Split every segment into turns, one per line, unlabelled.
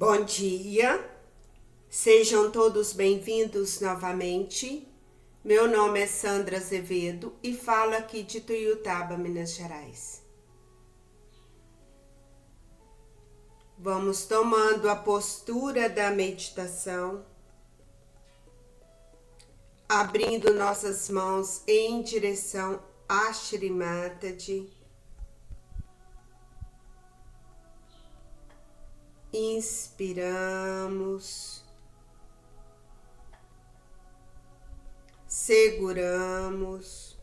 Bom dia, sejam todos bem-vindos novamente. Meu nome é Sandra Azevedo e falo aqui de Tuiutaba, Minas Gerais. Vamos tomando a postura da meditação, abrindo nossas mãos em direção a Shrimataji. Inspiramos, seguramos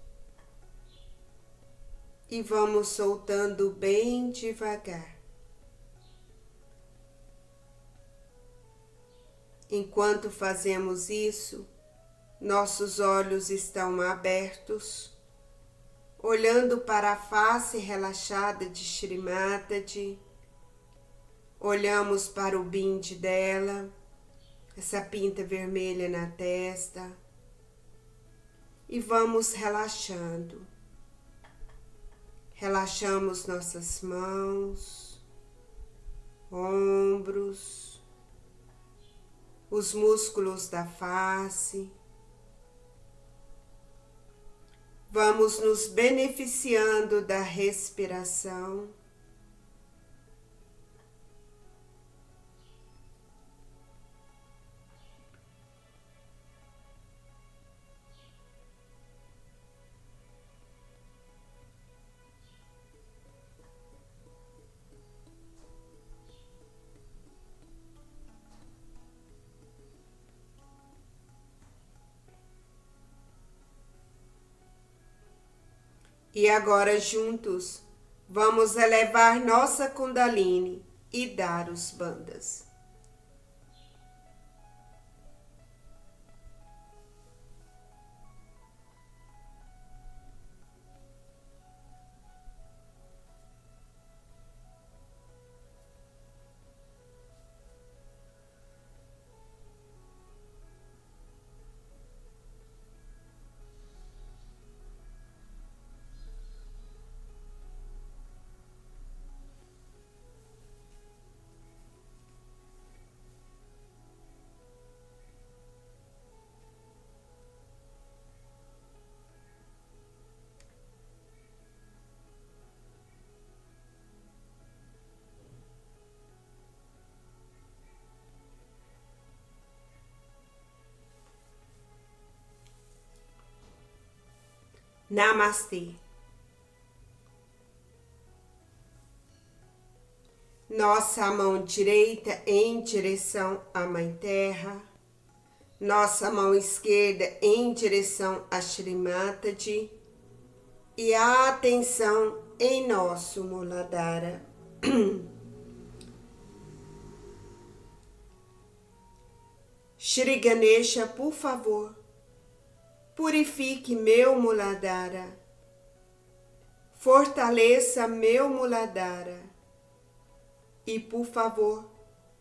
e vamos soltando bem devagar. Enquanto fazemos isso, nossos olhos estão abertos, olhando para a face relaxada de Shrimataji. Olhamos para o binde dela, essa pinta vermelha na testa, e vamos relaxando. Relaxamos nossas mãos, ombros, os músculos da face. Vamos nos beneficiando da respiração. E agora juntos, vamos elevar nossa Kundalini e dar os bandhas. Namastê. Nossa mão direita em direção à Mãe Terra, nossa mão esquerda em direção a Shrimataji e a atenção em nosso Muladhara. Shri Ganesha, por favor, purifique meu Muladhara, fortaleça meu Muladhara e, por favor,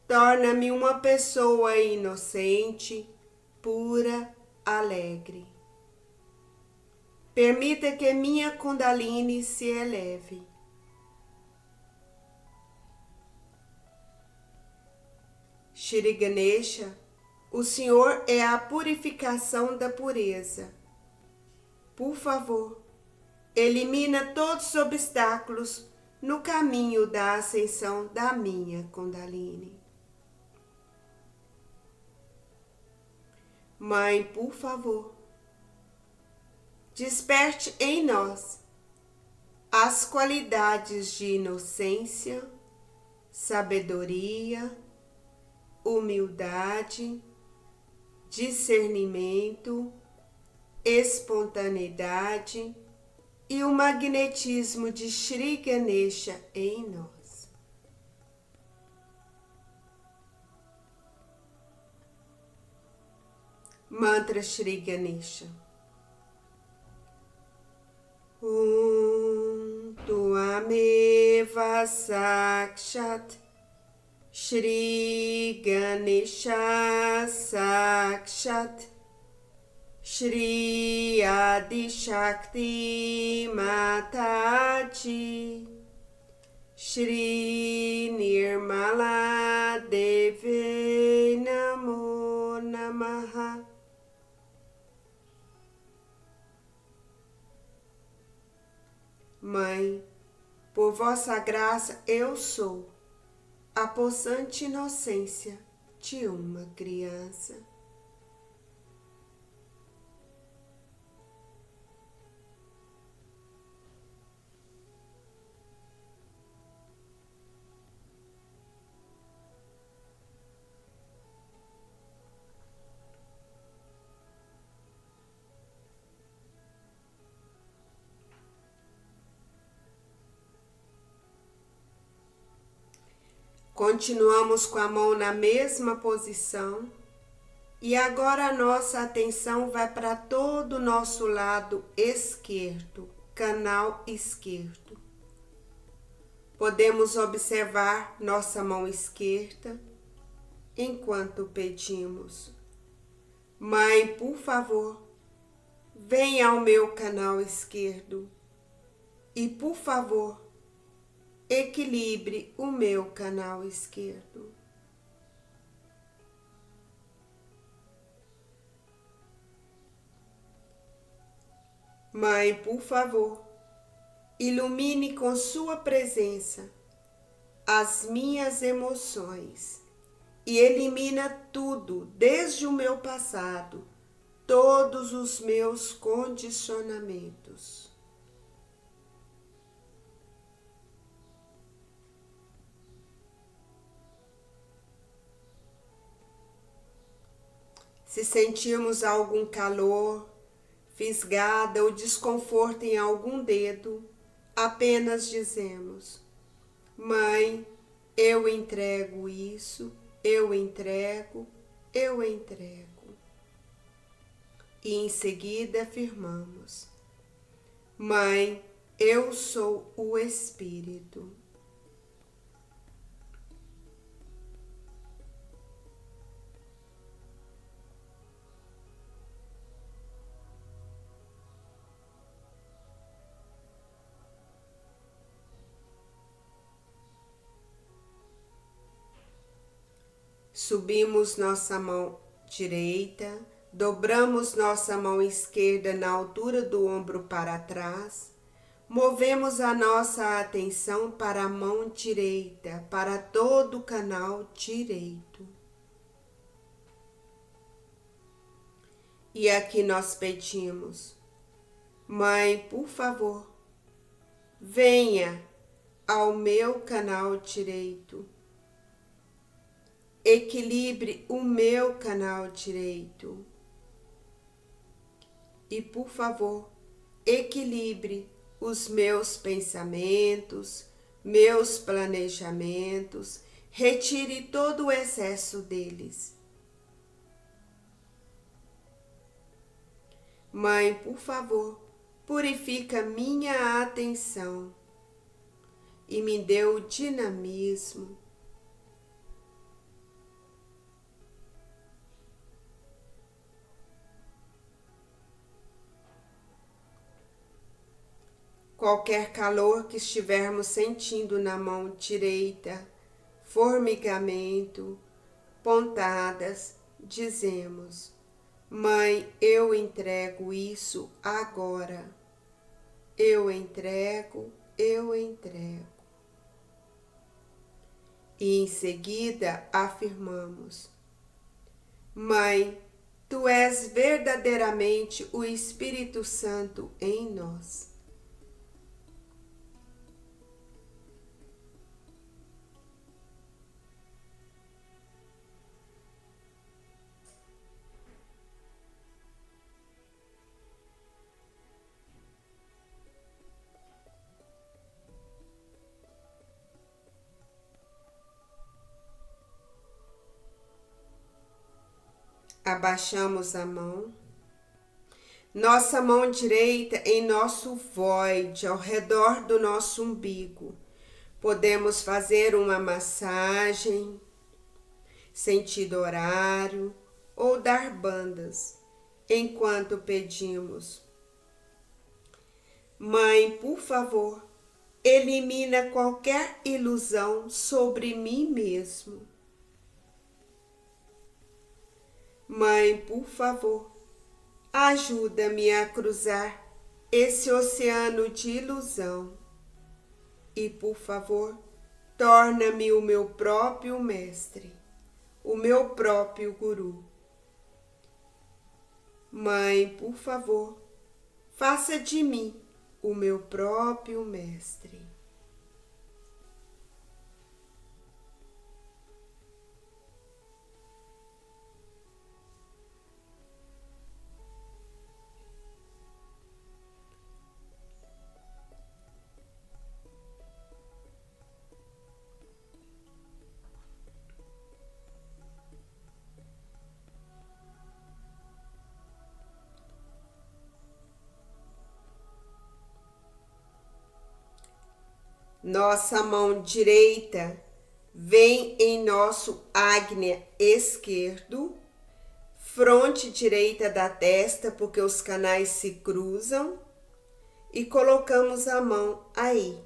torna-me uma pessoa inocente, pura, alegre. Permita que minha Kundalini se eleve. Shri Ganesha, o Senhor é a purificação da pureza. Por favor, elimina todos os obstáculos no caminho da ascensão da minha Kundalini. Mãe, por favor, desperte em nós as qualidades de inocência, sabedoria, humildade, discernimento, espontaneidade e o magnetismo de Shri Ganesha em nós. Mantra Shri Ganesha. Tuameva Sakshat Shri Ganesha Sakshat Shri Adi Shakti Mataji Shri Nirmala Deve Namo Namaha. Mãe, por vossa graça eu sou a possante inocência de uma criança. Continuamos com a mão na mesma posição e agora a nossa atenção vai para todo o nosso lado esquerdo, canal esquerdo. Podemos observar nossa mão esquerda enquanto pedimos: Mãe, por favor, venha ao meu canal esquerdo e, por favor, equilibre o meu canal esquerdo. Mãe, por favor, ilumine com sua presença as minhas emoções e elimina tudo desde o meu passado, todos os meus condicionamentos. Se sentirmos algum calor, fisgada ou desconforto em algum dedo, apenas dizemos: Mãe, eu entrego isso, eu entrego, eu entrego. E em seguida afirmamos: Mãe, eu sou o Espírito. Subimos nossa mão direita, dobramos nossa mão esquerda na altura do ombro para trás, movemos a nossa atenção para a mão direita, para todo o canal direito. E aqui nós pedimos: Mãe, por favor, venha ao meu canal direito. Equilibre o meu canal direito. E, por favor, equilibre os meus pensamentos, meus planejamentos, retire todo o excesso deles. Mãe, por favor, purifica minha atenção e me dê o dinamismo. Qualquer calor que estivermos sentindo na mão direita, formigamento, pontadas, dizemos: Mãe, eu entrego isso agora. Eu entrego, eu entrego. E em seguida afirmamos: Mãe, Tu és verdadeiramente o Espírito Santo em nós. Abaixamos a mão, nossa mão direita em nosso void, ao redor do nosso umbigo. Podemos fazer uma massagem, sentido horário ou dar bandas, enquanto pedimos: Mãe, por favor, elimina qualquer ilusão sobre mim mesmo. Mãe, por favor, ajuda-me a cruzar esse oceano de ilusão e, por favor, torna-me o meu próprio mestre, o meu próprio guru. Mãe, por favor, faça de mim o meu próprio mestre. Nossa mão direita vem em nosso ágnea esquerdo, fronte direita da testa, porque os canais se cruzam, e colocamos a mão aí.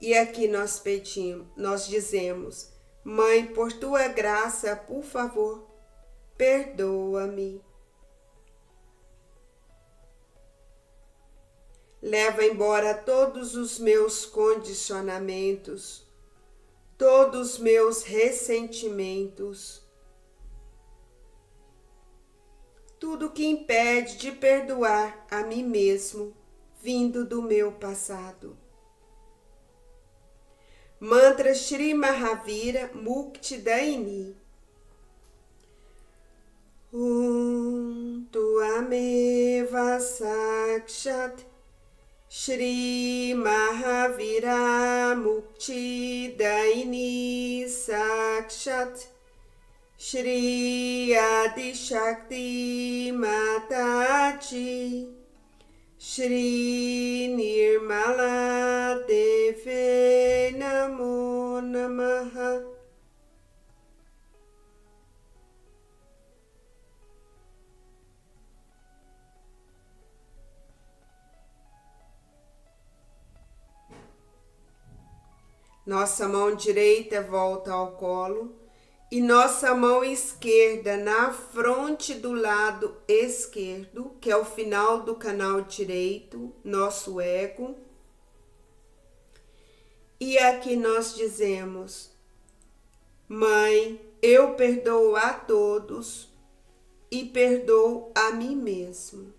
E aqui nós pedimos, nós dizemos: Mãe, por tua graça, por favor, perdoa-me. Leva embora todos os meus condicionamentos, todos os meus ressentimentos, tudo que impede de perdoar a mim mesmo, vindo do meu passado. Mantra Shri Mahavira Mukti Daini. Tuameva Sakshat Shri Mahavira Mukti Daini Sakshat Shri Adi Shakti Mataji Shri Nirmala Deve Namo Namaha. Nossa mão direita volta ao colo e nossa mão esquerda na fronte do lado esquerdo, que é o final do canal direito, nosso ego. E aqui nós dizemos: Mãe, eu perdoo a todos e perdoo a mim mesmo.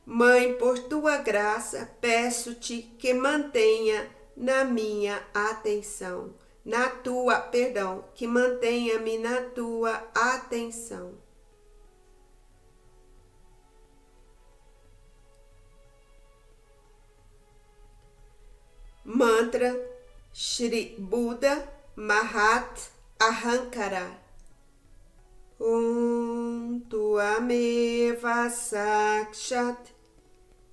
Mãe, por tua graça, peço-te que mantenha na minha atenção, que mantenha-me na tua atenção. Mantra Shri Buddha Mahat Ahankara. Tuameva Sakshat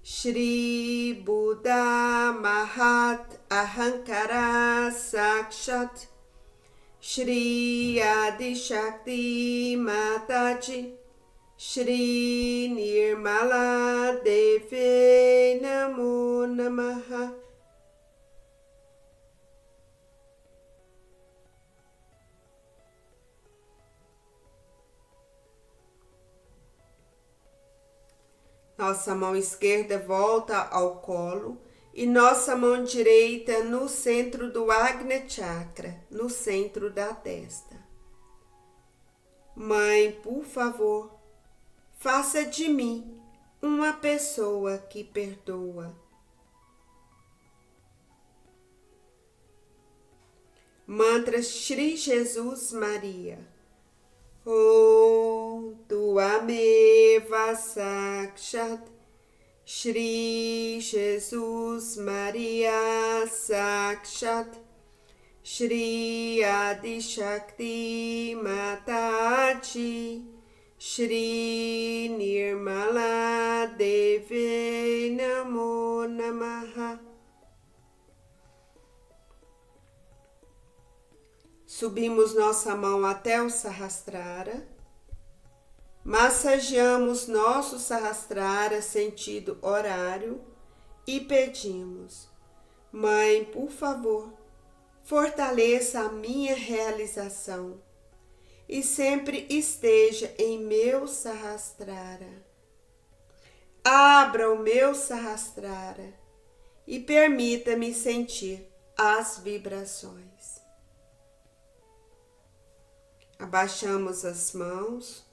Shri Buddha Mahat Ahankara Sakshat Shri Adi Shakti Mataji Shri Nirmala Deve Namo Namaha. Nossa mão esquerda volta ao colo e nossa mão direita no centro do Agnya Chakra, no centro da testa. Mãe, por favor, faça de mim uma pessoa que perdoa. Mantra Shri Jesus Maria. Tuameva Sakshat Shri Jesus Maria Sakshat Shri Adi Shakti Mataji Shri Nirmala Deve Namo Namaha. Subimos nossa mão até o Sahasrara, massageamos nosso Sahasrara sentido horário e pedimos: Mãe, por favor, fortaleça a minha realização e sempre esteja em meu Sahasrara. Abra o meu Sahasrara e permita-me sentir as vibrações. Abaixamos as mãos,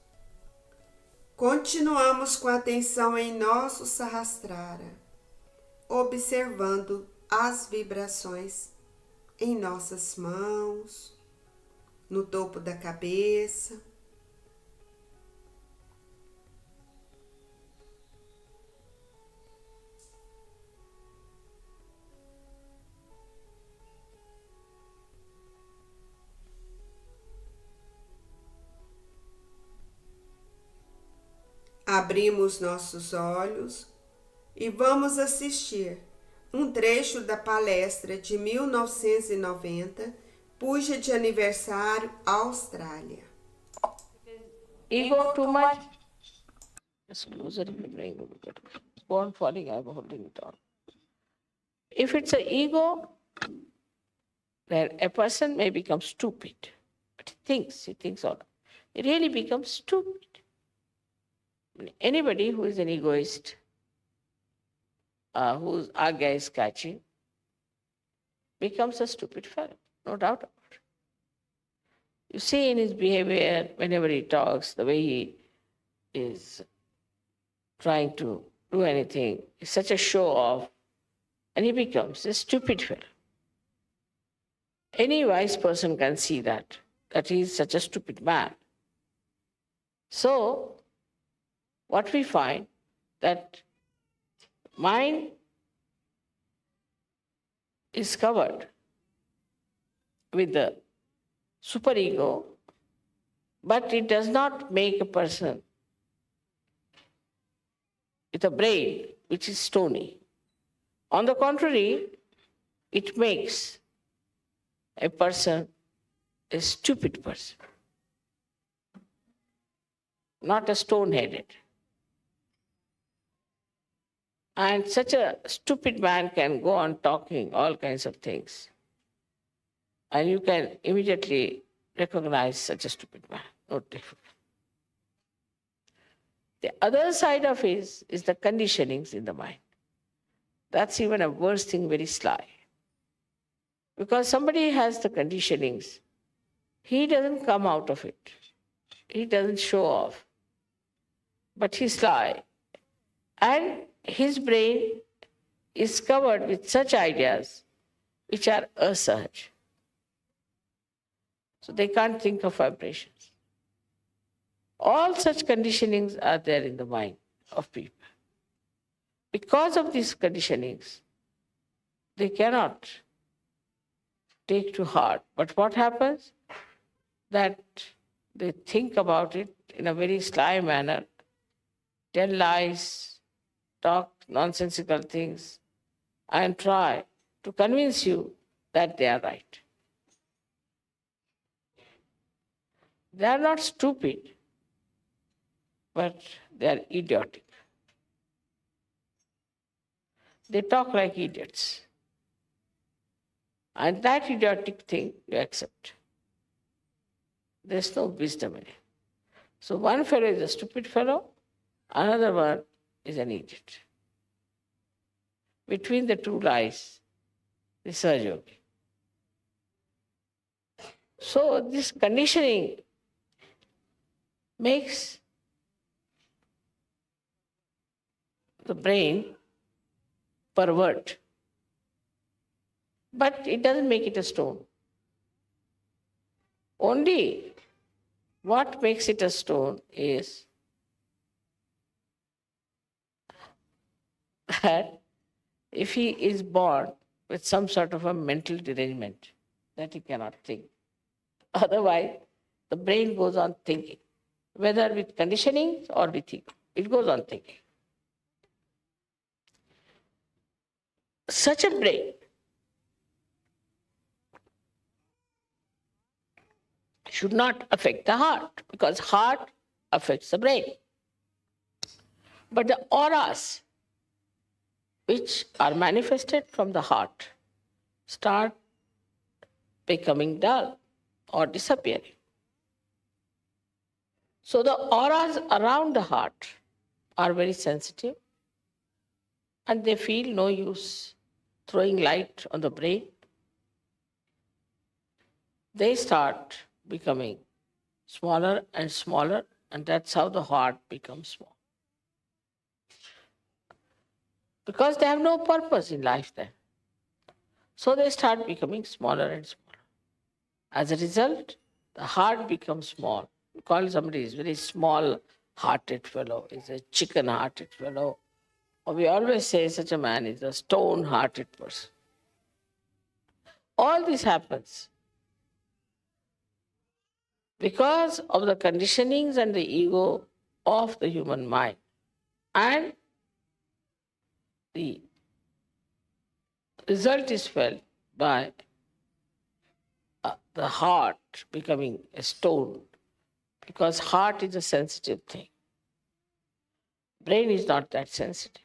continuamos com atenção em nosso Sahasrara, observando as vibrações em nossas mãos, no topo da cabeça. Abrimos nossos olhos e vamos assistir um trecho da palestra de 1990, puja de aniversário, Austrália.
Ego too much. Just close it and bring it. Go on falling, I'm holding it on. If it's an ego, then a person may become stupid. But he thinks all. He really becomes stupid. Anybody who is an egoist, whose agya is catching, becomes a stupid fellow, no doubt about it. You see in his behavior, whenever he talks, the way he is trying to do anything, it's such a show off, and he becomes a stupid fellow. Any wise person can see that he is such a stupid man. So, what we find that mind is covered with the superego, but it does not make a person with a brain which is stony. On the contrary, it makes a person a stupid person, not a stone-headed. And such a stupid man can go on talking all kinds of things. And you can immediately recognize such a stupid man. No difference. The other side of it is the conditionings in the mind. That's even a worse thing, very sly. Because somebody has the conditionings, he doesn't come out of it. He doesn't show off. But he's sly. And his brain is covered with such ideas which are asahaj. So they can't think of vibrations. All such conditionings are there in the mind of people. Because of these conditionings, they cannot take to heart. But what happens? That they think about it in a very sly manner, tell lies, talk nonsensical things, and try to convince you that they are right. They are not stupid, but they are idiotic. They talk like idiots. And that idiotic thing you accept. There's no wisdom in it. So one fellow is a stupid fellow, another one is an idiot. Between the two lies the Sahaja-yogi. So this conditioning makes the brain pervert. But it doesn't make it a stone. Only what makes it a stone is that if he is born with some sort of a mental derangement that he cannot think. Otherwise, the brain goes on thinking, whether with conditioning or with ego. It goes on thinking. Such a brain should not affect the heart, because heart affects the brain. But the auras which are manifested from the heart, start becoming dull or disappearing. So the auras around the heart are very sensitive and they feel no use throwing light on the brain. They start becoming smaller and smaller, and that's how the heart becomes small. Because they have no purpose in life then. So they start becoming smaller and smaller. As a result, the heart becomes small. You call somebody is very small-hearted fellow, is a chicken-hearted fellow. Or we always say such a man is a stone-hearted person. All this happens because of the conditionings and the ego of the human mind. And the result is felt by the heart becoming a stone, because heart is a sensitive thing. Brain is not that sensitive.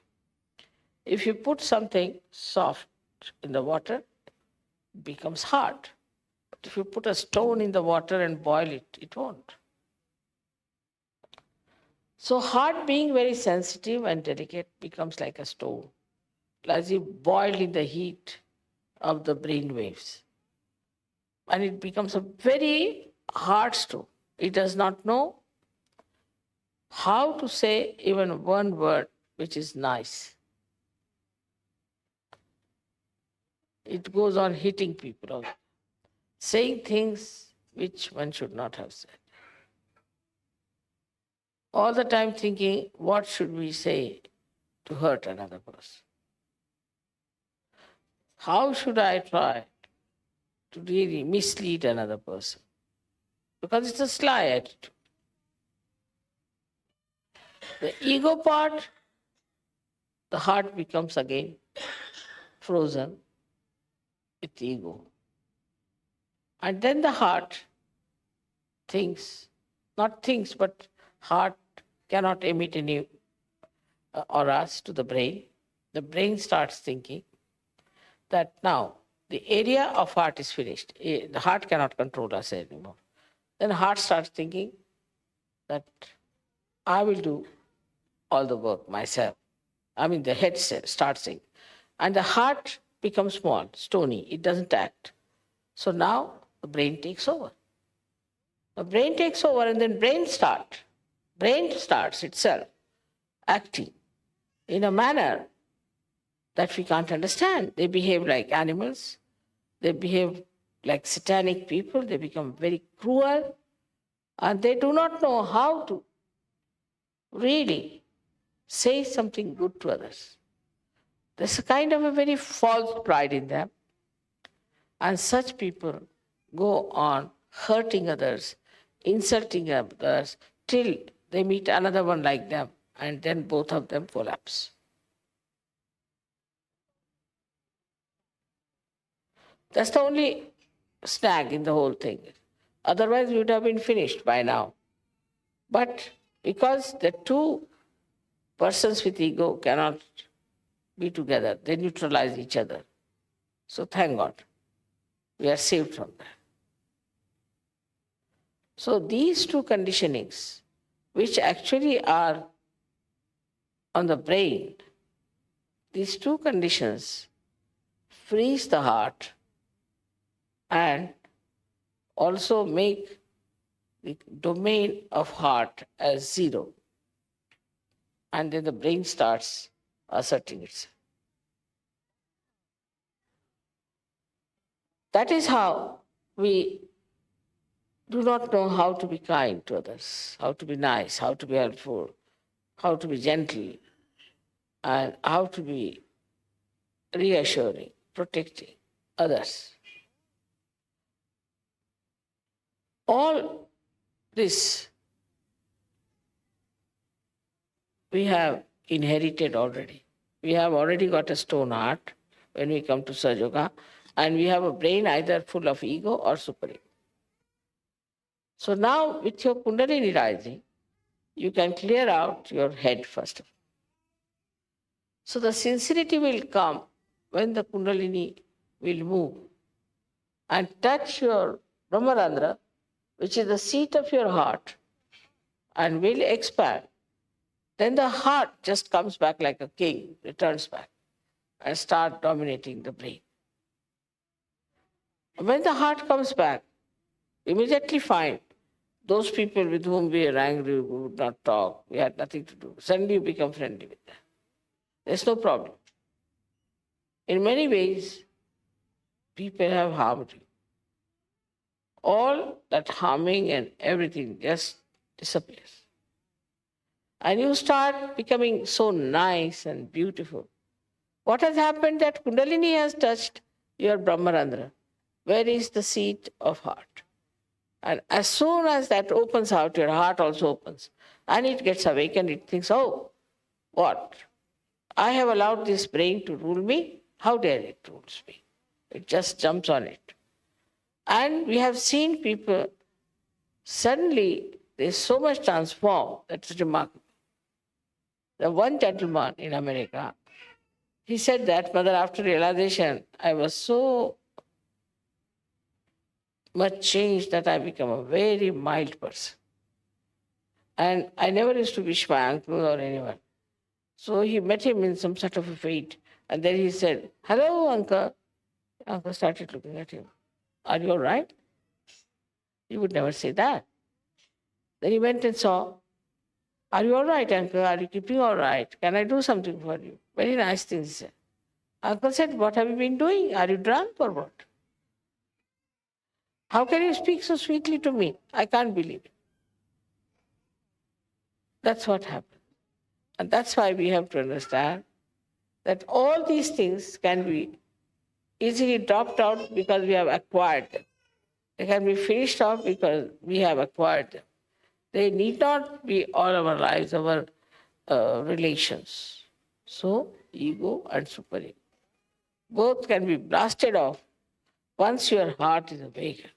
If you put something soft in the water, it becomes hard. But if you put a stone in the water and boil it, it won't. So heart being very sensitive and delicate becomes like a stone, as if boiled in the heat of the brain waves. And it becomes a very hard stone. It does not know how to say even one word which is nice. It goes on hitting people, saying things which one should not have said. All the time thinking, what should we say to hurt another person? How should I try to really mislead another person? Because it's a sly attitude. The ego part, the heart becomes again frozen with ego. And then the heart thinks, not thinks, but heart cannot emit any auras to the brain. The brain starts thinking that now the area of heart is finished. The heart cannot control us anymore. Then heart starts thinking that I will do all the work myself. The head starts saying. And the heart becomes small, stony. It doesn't act. So now the brain takes over. The brain takes over and then brain starts itself acting in a manner that we can't understand. They behave like animals. They behave like satanic people. They become very cruel. And they do not know how to really say something good to others. There's a kind of a very false pride in them. And such people go on hurting others, insulting others, till they meet another one like them, and then both of them collapse. That's the only snag in the whole thing. Otherwise, we would have been finished by now. But because the two persons with ego cannot be together, they neutralize each other. So thank God, we are saved from that. So these two conditionings, which actually are on the brain, these two conditions freeze the heart and also make the domain of heart as zero. And then the brain starts asserting itself. That is how we do not know how to be kind to others, how to be nice, how to be helpful, how to be gentle, and how to be reassuring, protecting others. All this we have inherited already. We have already got a stone heart when we come to Sahaja Yoga, and we have a brain either full of ego or super ego. So now with your Kundalini rising, you can clear out your head first of all. So the sincerity will come when the Kundalini will move and touch your Brahmarandra, which is the seat of your heart, and will expand. Then the heart just comes back like a king, returns back, and start dominating the brain. When the heart comes back, immediately find those people with whom we are angry, who would not talk, we had nothing to do. Suddenly you become friendly with them. There's no problem. In many ways, people have harmed you. All that harming and everything just disappears. And you start becoming so nice and beautiful. What has happened that Kundalini has touched your Brahmarandra, where is the seat of heart. And as soon as that opens out, your heart also opens. And it gets awakened, it thinks, oh, what? I have allowed this brain to rule me? How dare it rules me? It just jumps on it. And we have seen people, suddenly there's so much transformed, that's remarkable. The one gentleman in America, he said that, Mother, after realization, I was so much changed that I become a very mild person. And I never used to wish my uncle or anyone. So he met him in some sort of a fete. And then he said, hello, uncle. Uncle started looking at him. Are you all right? He would never say that. Then he went and saw, are you all right, uncle? Are you keeping all right? Can I do something for you? Very nice things, he said. Uncle said, what have you been doing? Are you drunk or what? How can you speak so sweetly to me? I can't believe it. That's what happened. And that's why we have to understand that all these things can be easily dropped out because we have acquired them. They can be finished off because we have acquired them. They need not be all our lives, our relations. So, ego and superego. Both can be blasted off once your heart is awakened.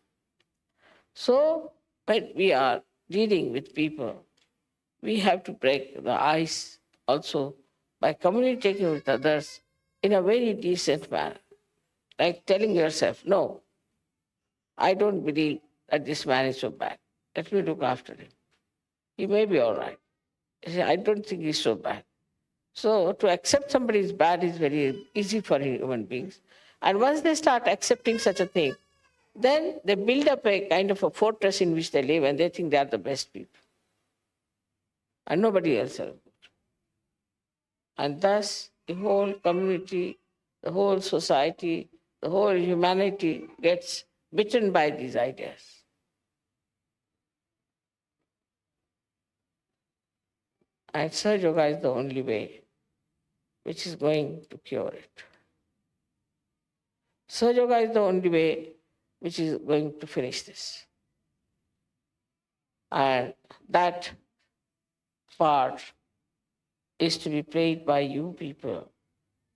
So, when we are dealing with people, we have to break the ice also by communicating with others in a very decent manner. Like telling yourself, no, I don't believe that this man is so bad. Let me look after him. He may be all right. I don't think he's so bad. So to accept somebody is bad is very easy for human beings. And once they start accepting such a thing, then they build up a kind of a fortress in which they live and they think they are the best people. And nobody else is good. And thus the whole community, the whole society, the whole humanity gets bitten by these ideas. And Sahaja Yoga is the only way which is going to cure it. Sahaja Yoga is the only way which is going to finish this. And that part is to be played by you people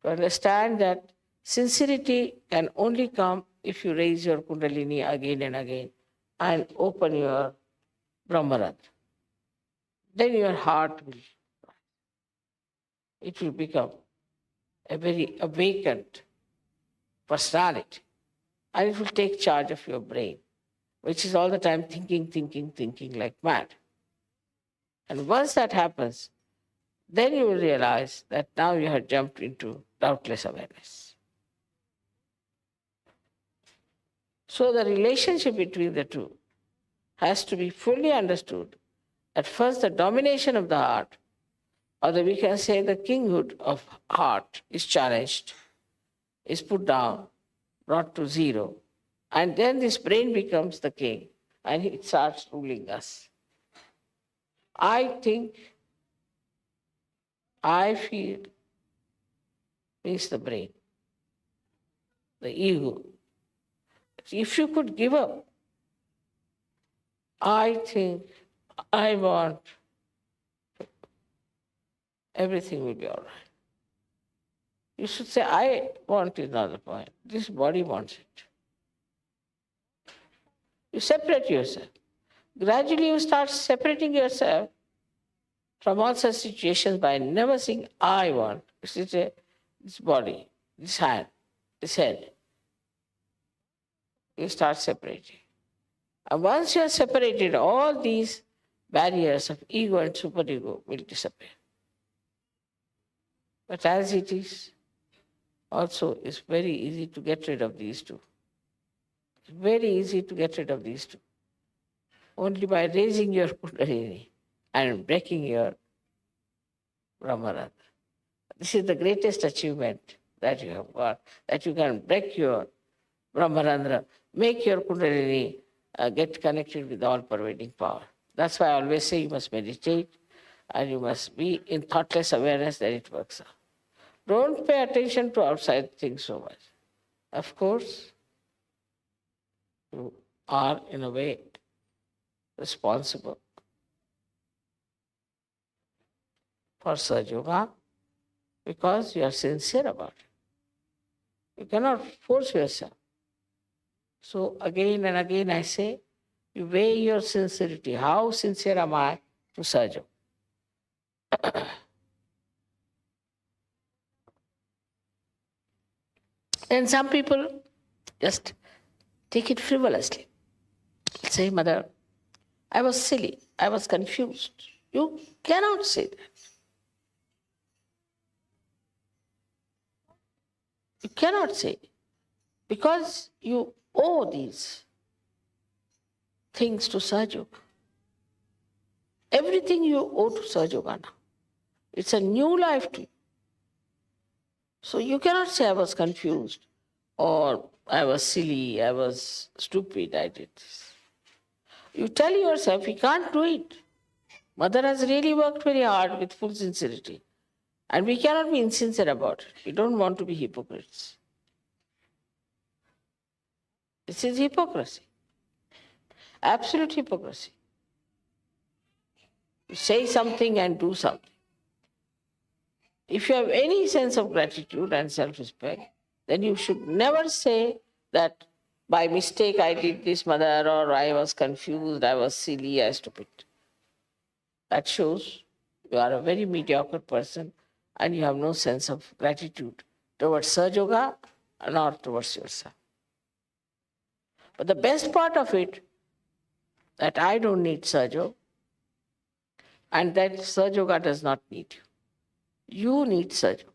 to understand that sincerity can only come if you raise your Kundalini again and again and open your Brahmarandra. Then your heart will, it will become a very awakened personality. And it will take charge of your brain, which is all the time thinking like mad. And once that happens, then you will realize that now you have jumped into doubtless awareness. So the relationship between the two has to be fully understood. At first, the domination of the heart, or we can say the kinghood of heart, is challenged, is put down, brought to zero. And then this brain becomes the king and it starts ruling us. I think, I feel means the brain, the ego. If you could give up, I think, I want, everything will be all right. You should say, I want is not the point. This body wants it. You separate yourself. Gradually you start separating yourself from all such situations by never saying, I want. This body, this hand, this head. You start separating. And once you are separated, all these barriers of ego and superego will disappear. But as it is, also it's very easy to get rid of these two. It's very easy to get rid of these two. Only by raising your kundalini and breaking your Brahmarandra. This is the greatest achievement that you have got, that you can break your Brahmarandra, make your kundalini get connected with the all-pervading power. That's why I always say you must meditate and you must be in thoughtless awareness that it works out. Don't pay attention to outside things so much. Of course, you are in a way responsible for Sahaja Yoga because you are sincere about it. You cannot force yourself. So again and again I say, you weigh your sincerity. How sincere am I to Sahaja? And some people just take it frivolously. Say, Mother, I was silly, I was confused. You cannot say that. You cannot say, because you owe these things to Sahaja. Everything you owe to Sahaja now. It's a new life to you. So you cannot say I was confused or I was silly, I was stupid, I did this. You tell yourself you can't do it. Mother has really worked very hard with full sincerity. And we cannot be insincere about it. We don't want to be hypocrites. This is hypocrisy. Absolute hypocrisy. You say something and do something. If you have any sense of gratitude and self-respect, then you should never say that by mistake I did this, Mother, or I was confused, I was silly, I was stupid. That shows you are a very mediocre person and you have no sense of gratitude towards Sahaja Yoga nor towards yourself. But the best part of it, that I don't need Sahaja Yoga and that Sahaja Yoga does not need you. You need Sahaja Yoga.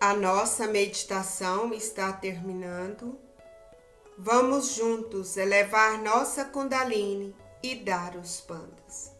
A nossa meditação está terminando. Vamos juntos elevar nossa Kundalini e dar os pandas.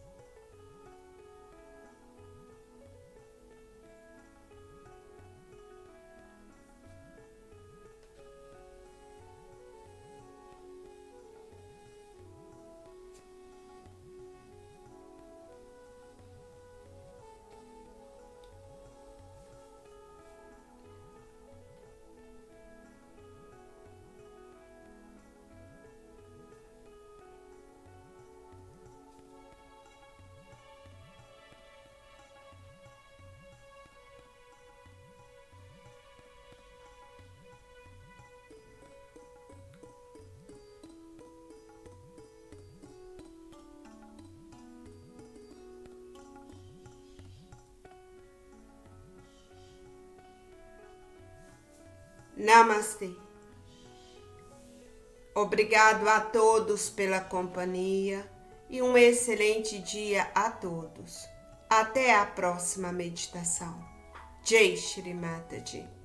Namastê. Obrigado a todos pela companhia e um excelente dia a todos. Até a próxima meditação. Jai Shri Mataji.